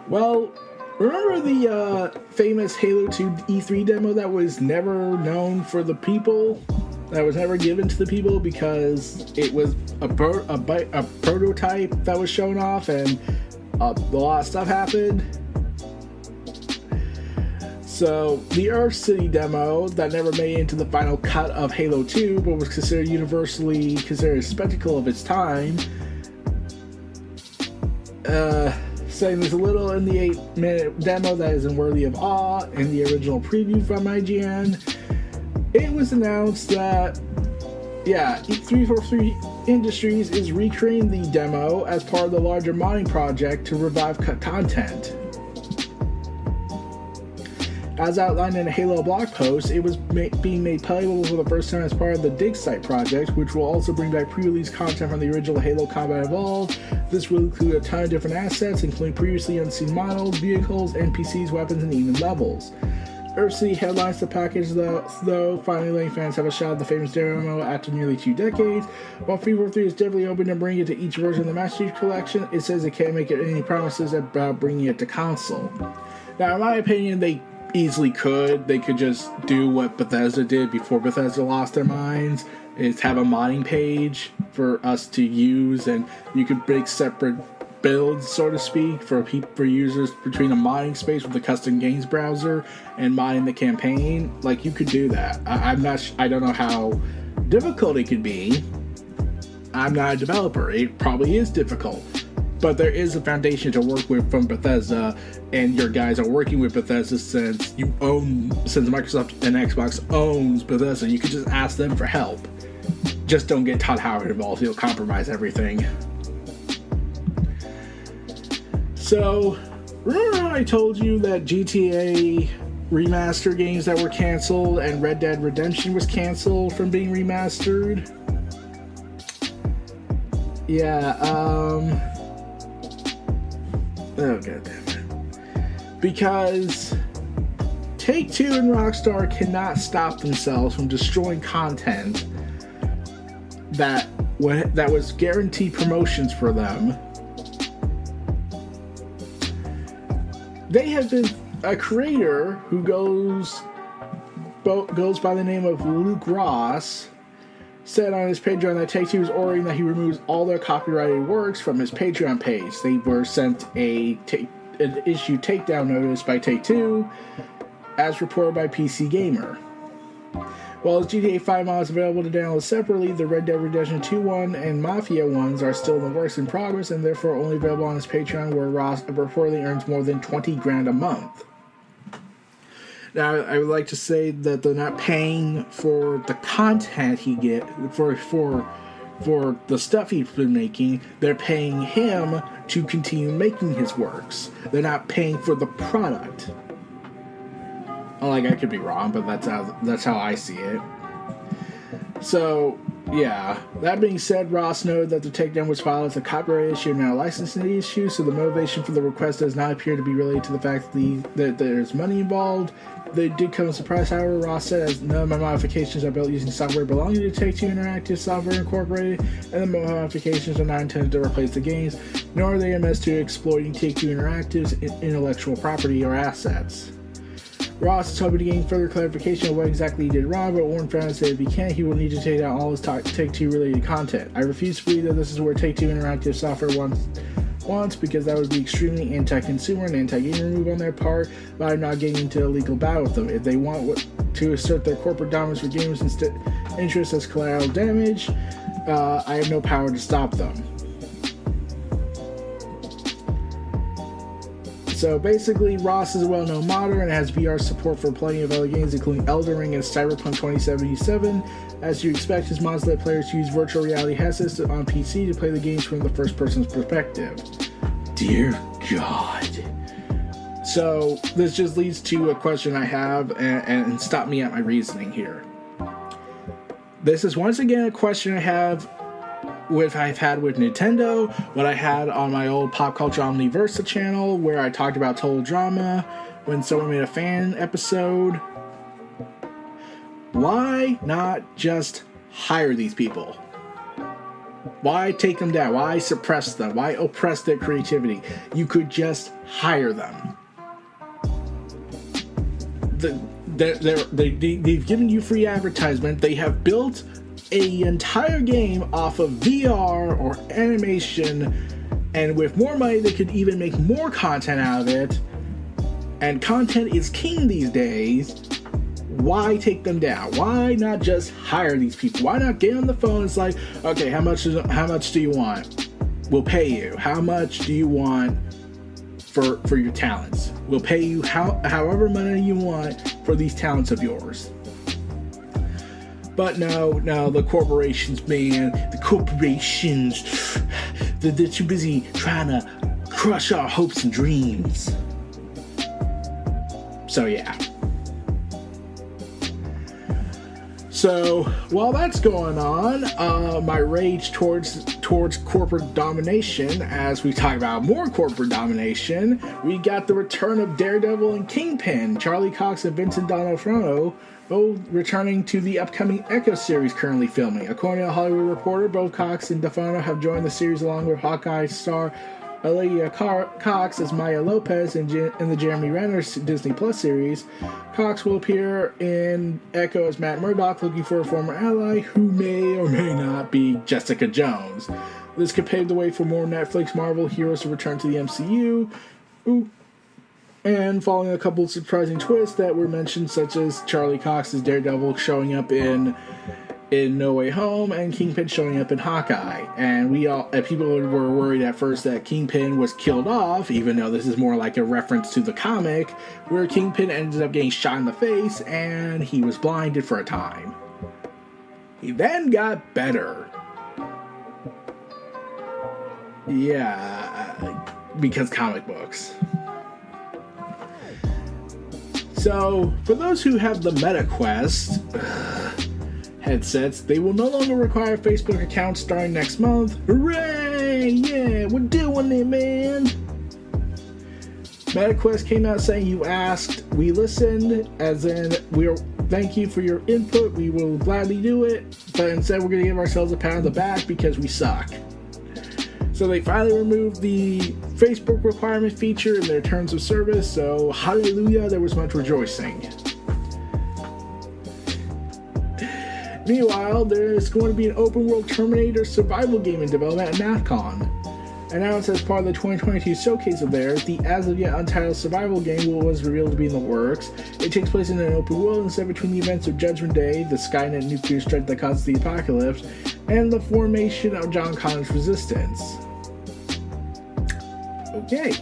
Well, remember the famous Halo 2 E3 demo that was never known for the people? That was never given to the people because it was a prototype that was shown off and a lot of stuff happened? So, the Earth City demo that never made it into the final cut of Halo 2, but was considered universally considered a spectacle of its time, saying there's a little in the 8-minute demo that isn't worthy of awe in the original preview from IGN. It was announced that, 343 Industries is recreating the demo as part of the larger modding project to revive cut content. As outlined in a Halo blog post, it was being made playable for the first time as part of the Dig Site project, which will also bring back pre-release content from the original Halo Combat Evolved. This will include a ton of different assets, including previously unseen models, vehicles, NPCs, weapons, and even levels. Earth City headlines the package, though finally letting fans have a shot at the famous demo after nearly 2 decades. While 343 is definitely open to bringing it to each version of the Master Chief Collection, it says it can't make any promises about bringing it to console. Now, in my opinion, they easily could. They could just do what Bethesda did before Bethesda lost their minds, is have a modding page for us to use, and you could make separate builds, so to speak, for users between a modding space with the custom games browser and modding the campaign. Like, you could do that. I don't know how difficult it could be. I'm not a developer. It probably is difficult. But there is a foundation to work with from Bethesda, and your guys are working with Bethesda since Microsoft and Xbox owns Bethesda. You could just ask them for help. Just don't get Todd Howard involved. He'll compromise everything. So, remember how I told you that GTA remaster games that were canceled and Red Dead Redemption was canceled from being remastered? Yeah, oh, goddammit. Because Take-Two and Rockstar cannot stop themselves from destroying content that was guaranteed promotions for them. They have been a creator who goes by the name of Luke Ross, said on his Patreon that Take-Two is ordering that he removes all their copyrighted works from his Patreon page. They were sent an issue takedown notice by Take-Two, as reported by PC Gamer. While his GTA 5 mod is available to download separately, the Red Dead Redemption 2 one and Mafia ones are still in the works in progress and therefore only available on his Patreon, where Ross reportedly earns more than $20,000 a month. Now, I would like to say that they're not paying for the content he get for the stuff he's been making. They're paying him to continue making his works. They're not paying for the product. Like, I could be wrong, but that's how I see it. So, yeah. That being said, Ross noted that the takedown was filed as a copyright issue and not a licensing issue, so the motivation for the request does not appear to be related to the fact that there's money involved. They did come as a surprise, however. Ross said, as none of my modifications are built using software belonging to Take-Two Interactive Software Incorporated, and the modifications are not intended to replace the games, nor are they MS to exploiting Take-Two Interactive's intellectual property or assets. Ross is hoping to gain further clarification of what exactly he did wrong, but warned fans that if he can't, he will need to take down all his Take-Two related content. I refuse to believe that this is where Take-Two Interactive Software wants, because that would be extremely anti-consumer and anti-gamer move on their part, but I'm not getting into a legal battle with them. If they want to assert their corporate dominance for gamers' interests as collateral damage, I have no power to stop them. So basically, Ross is a well-known modder and has VR support for plenty of other games, including Elden Ring and Cyberpunk 2077. As you expect, his mods let players use virtual reality headsets on PC to play the games from the first person's perspective. Dear God. So this just leads to a question I have, and stop me at my reasoning here. This is once again a question I have I've had with Nintendo, what I had on my old Pop Culture Omniversa channel, where I talked about Total Drama when someone made a fan episode. Why not just hire these people? Why take them down? Why suppress them? Why oppress their creativity? You could just hire them. They've given you free advertisement. They have built an entire game off of VR or animation, and with more money they could even make more content out of it. and content is king these days, why take them down? Why not just hire these people? Why not get on the phone? It's like, okay, how much do you want? We'll pay you. How much do you want for your talents? We'll pay you however money you want for these talents of yours. But no, the corporations, man, they're too busy trying to crush our hopes and dreams. So yeah. So while that's going on, my rage towards corporate domination, as we talk about more corporate domination, we got the return of Daredevil and Kingpin, Charlie Cox and Vincent D'Onofrio, both returning to the upcoming Echo series currently filming. According to a Hollywood Reporter, both Cox and D'Onofrio have joined the series along with Hawkeye star Aaliyah Cox as Maya Lopez in the Jeremy Renner Disney Plus series. Cox will appear in Echo as Matt Murdock, looking for a former ally who may or may not be Jessica Jones. This could pave the way for more Netflix Marvel heroes to return to the MCU. And following a couple of surprising twists that were mentioned, such as Charlie Cox's Daredevil showing up in No Way Home and Kingpin showing up in Hawkeye. And people were worried at first that Kingpin was killed off, even though this is more like a reference to the comic, where Kingpin ended up getting shot in the face and he was blinded for a time. He then got better. Yeah, because comic books. So, for those who have the MetaQuest headsets, they will no longer require Facebook accounts starting next month. Hooray! Yeah, we're doing it, man! MetaQuest came out saying, "You asked, we listened," as in, thank you for your input, we will gladly do it, but instead we're going to give ourselves a pat on the back because we suck. So they finally removed the Facebook requirement feature in their terms of service, so hallelujah, there was much rejoicing. Meanwhile, there's going to be an open-world Terminator survival game in development at NAFCON. Announced as part of the 2022 showcase of theirs, the as-of-yet untitled survival game was revealed to be in the works. It takes place in an open world and set between the events of Judgment Day, the Skynet nuclear strike that caused the apocalypse, and the formation of John Connor's resistance. Okay.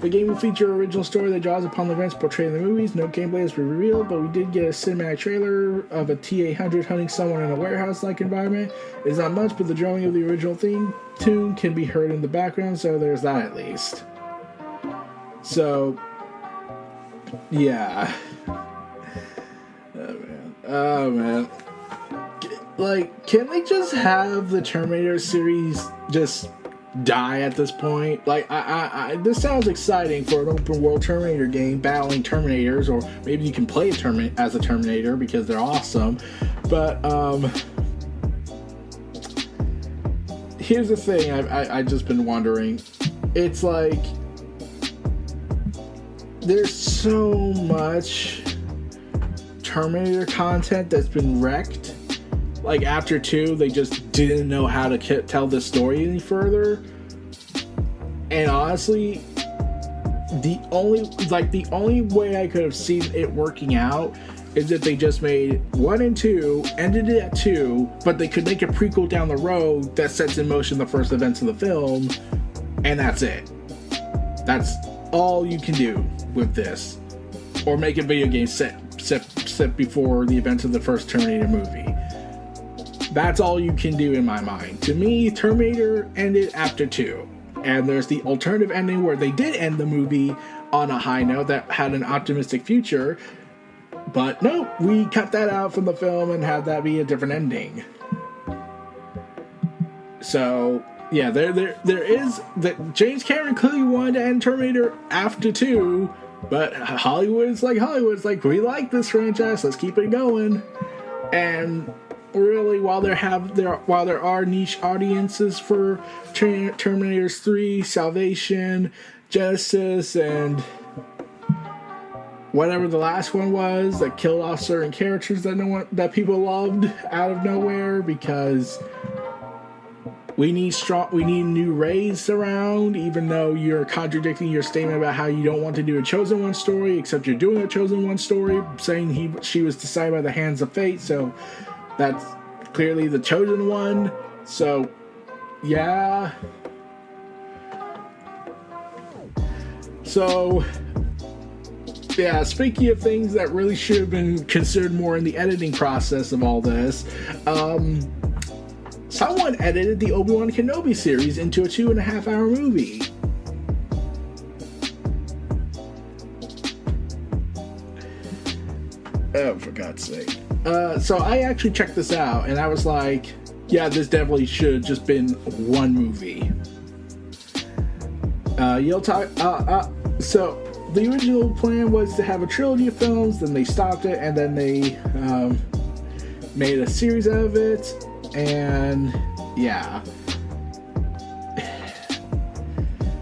The game will feature an original story that draws upon the events portrayed in the movies. No gameplay has been revealed, but we did get a cinematic trailer of a T-800 hunting someone in a warehouse-like environment. It's not much, but the drumming of the original theme tune can be heard in the background, so there's that at least. So, yeah. Oh, man. Like, can they just have the Terminator series just die at this point? Like, this sounds exciting for an open world Terminator game, battling Terminators, or maybe you can play as a Terminator because they're awesome. But here's the thing I've just been wondering. It's like there's so much Terminator content that's been wrecked. Like, after 2, they just didn't know how to tell this story any further. And honestly, the only way I could have seen it working out is if they just made 1 and 2, ended it at 2, but they could make a prequel down the road that sets in motion the first events of the film, and that's it. That's all you can do with this. Or make a video game set before the events of the first Terminator movie. That's all you can do in my mind. To me, Terminator ended after 2. And there's the alternative ending where they did end the movie on a high note that had an optimistic future. But no, we cut that out from the film and had that be a different ending. So, yeah, there is that James Cameron clearly wanted to end Terminator after 2, but Hollywood's like, we like this franchise, let's keep it going. And really, while there are niche audiences for Terminators 3, Salvation, Genesis, and whatever the last one was that killed off certain characters that people loved out of nowhere, because We need new Rays around, even though you're contradicting your statement about how you don't want to do a Chosen One story, except you're doing a Chosen One story, saying she was decided by the hands of fate, so that's clearly the Chosen One. So, yeah. So, yeah, speaking of things that really should have been considered more in the editing process of all this, someone edited the Obi-Wan Kenobi series into a 2.5-hour movie. Oh, for God's sake. So I actually checked this out, and I was like, yeah, this definitely should have just been one movie. So the original plan was to have a trilogy of films, then they stopped it, and then they made a series out of it. And yeah,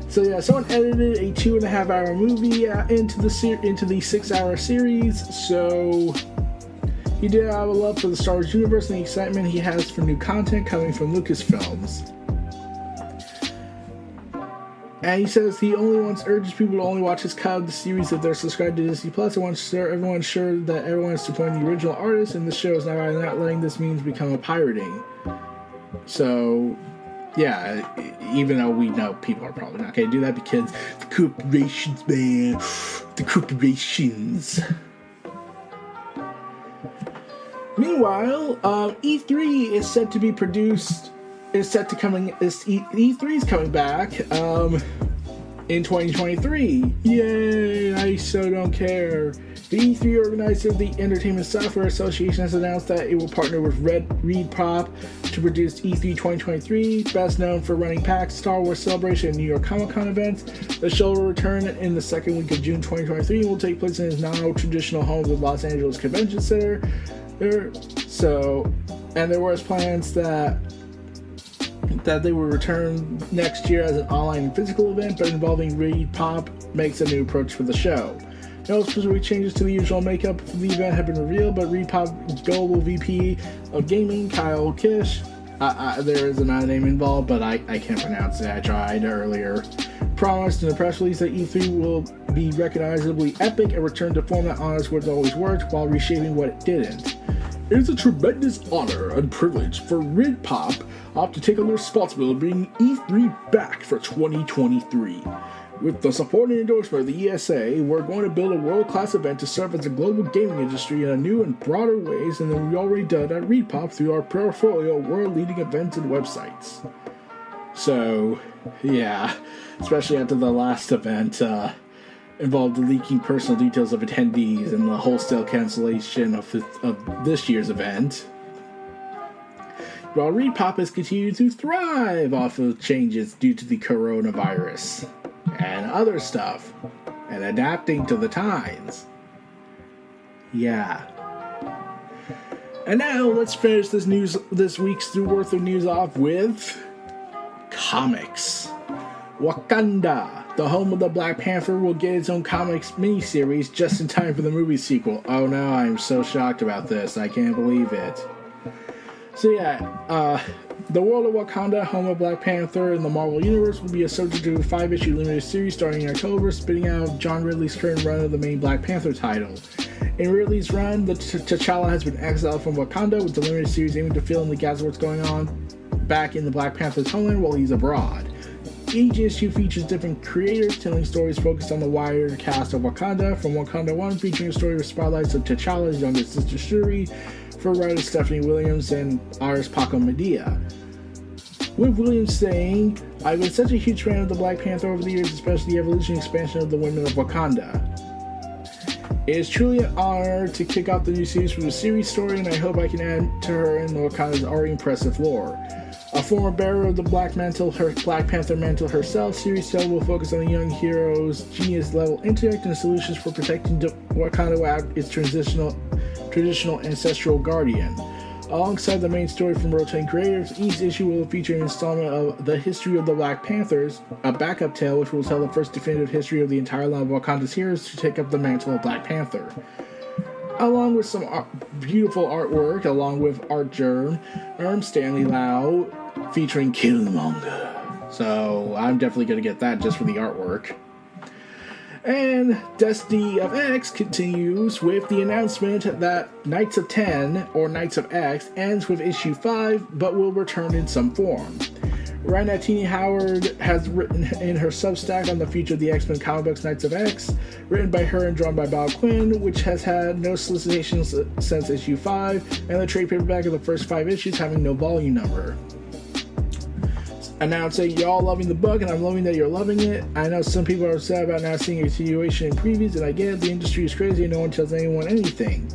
so yeah, someone edited a 2.5-hour movie into the 6-hour series. So he did have a love for the Star Wars universe and the excitement he has for new content coming from Lucasfilms. And he says he urges people to only watch his cut of the series if they're subscribed to Disney Plus. And wants everyone's sure that everyone is supporting the original artist, and the show is not letting this means become a pirating. So, yeah, even though we know people are probably not going to do that because the corporations, man, the corporations. Meanwhile, E3 is set to be produced. E3 is coming back in 2023. Yay! I so don't care. The E3 organizer of the Entertainment Software Association has announced that it will partner with ReedPop to produce E3 2023, best known for running PAX, Star Wars Celebration, and New York Comic-Con events. The show will return in the second week of June 2023 and will take place in its now-traditional home, the Los Angeles Convention Center. So, and there was plans that they will return next year as an online and physical event, but involving ReedPop makes a new approach for the show. No specific changes to the usual makeup for the event have been revealed, but ReedPop Global VP of Gaming, Kyle Kish, there is another name involved, but I can't pronounce it, I tried earlier, promised in the press release that E3 will be recognizably epic and return to form that honors what always worked while reshaping what it didn't. It is a tremendous honor and privilege for ReedPop to take on the responsibility of bringing E3 back for 2023. With the support and endorsement of the ESA, we're going to build a world-class event to serve as a global gaming industry in a new and broader ways than we already done at ReedPop through our portfolio of world-leading events and websites. So, yeah, especially after the last event involved the leaking personal details of attendees and the wholesale cancellation of this year's event. While ReedPop has continued to thrive off of changes due to the coronavirus and other stuff, and adapting to the times. Yeah. And now let's finish this week's worth of news off with comics. Wakanda, the home of the Black Panther, will get its own comics miniseries just in time for the movie sequel. Oh no, I'm so shocked about this. I can't believe it. So yeah, the world of Wakanda, home of Black Panther in the Marvel Universe, will be a subject to a 5-issue limited series starting in October, spinning out of John Ridley's current run of the main Black Panther title. In Ridley's run, T'Challa has been exiled from Wakanda, with the limited series aiming to fill in the gaps of what's going on back in the Black Panther's homeland while he's abroad. Each issue features different creators telling stories focused on the wider cast of Wakanda, from Wakanda 1 featuring a story with spotlights of T'Challa's younger sister Shuri, for writer Stephanie Williams and artist Paco Medea. With Williams saying, "I've been such a huge fan of the Black Panther over the years, especially the evolution and expansion of the women of Wakanda. It is truly an honor to kick off the new series with a series story, and I hope I can add to her and Wakanda's already impressive lore. A former bearer of the Black Panther mantle herself, series 7 will focus on the young hero's genius-level intellect and solutions for protecting Wakanda without its traditional ancestral guardian. Alongside the main story from rotating creators, each issue will feature an installment of The History of the Black Panthers, a backup tale which will tell the first definitive history of the entire line of Wakanda's heroes to take up the mantle of Black Panther. Along with some beautiful artwork, along with Art Germ, Stanley Lau, featuring Killmonger. So I'm definitely going to get that just for the artwork. And Destiny of X continues with the announcement that Knights of 10, or Knights of X, ends with issue 5, but will return in some form. Right now, Tina Howard has written in her Substack on the future of the X-Men comic books Knights of X, written by her and drawn by Bob Quinn, which has had no solicitations since issue 5, and the trade paperback of the first 5 issues having no volume number. Announcing, y'all loving the book, and I'm loving that you're loving it. I know some people are upset about not seeing a continuation in previews, and I get it, the industry is crazy and no one tells anyone anything.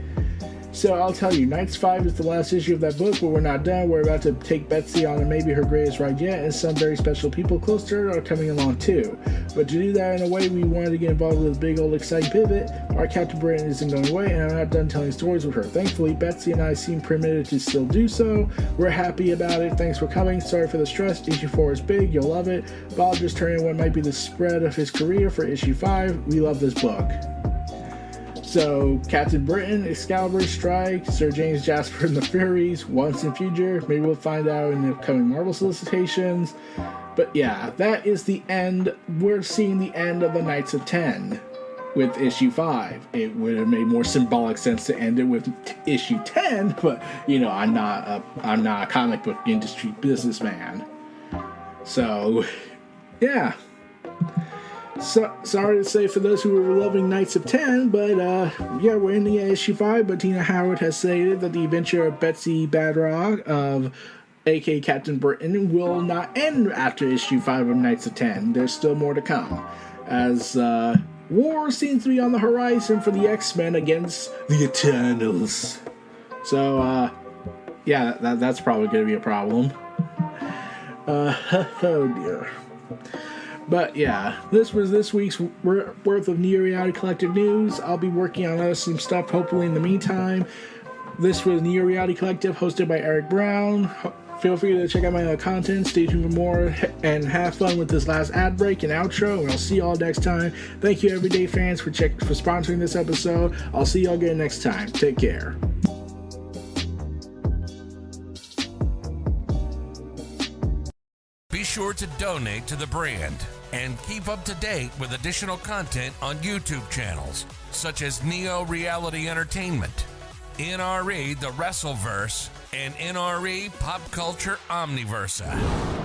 So I'll tell you, Knights 5 is the last issue of that book, but we're not done. We're about to take Betsy on maybe her greatest ride yet, and some very special people close to her are coming along too. But to do that in a way we wanted to get involved with this big old exciting pivot, our Captain Britain isn't going away, and I'm not done telling stories with her. Thankfully, Betsy and I seem permitted to still do so. We're happy about it. Thanks for coming. Sorry for the stress. Issue 4 is big. You'll love it. Bob just turned in what might be the spread of his career for issue 5. We love this book. So, Captain Britain, Excalibur, Strike, Sir James Jasper and the Furies, Once and Future. Maybe we'll find out in the upcoming Marvel solicitations. But yeah, that is the end. We're seeing the end of the Knights of 10 with issue 5. It would have made more symbolic sense to end it with issue 10, but you know, I'm not a comic book industry businessman. So, yeah. So, sorry to say for those who were loving Knights of 10, but yeah, we're ending at issue 5, but Tina Howard has stated that the adventure of Betsy Badrock of aka Captain Britain will not end after issue 5 of Knights of 10. There's still more to come, as war seems to be on the horizon for the X-Men against the Eternals. So, yeah, that's probably going to be a problem. Oh dear. But yeah, this was this week's worth of Neo Reality Collective news. I'll be working on some stuff hopefully in the meantime. This was Neo Reality Collective, hosted by Eric Brown. Feel free to check out my other content. Stay tuned for more and have fun with this last ad break and outro. And I'll see you all next time. Thank you, Everyday fans, for sponsoring this episode. I'll see you all again next time. Take care. Be sure to donate to the brand and keep up to date with additional content on YouTube channels such as Neo Reality Entertainment, NRE The Wrestleverse, and NRE Pop Culture Omniversa.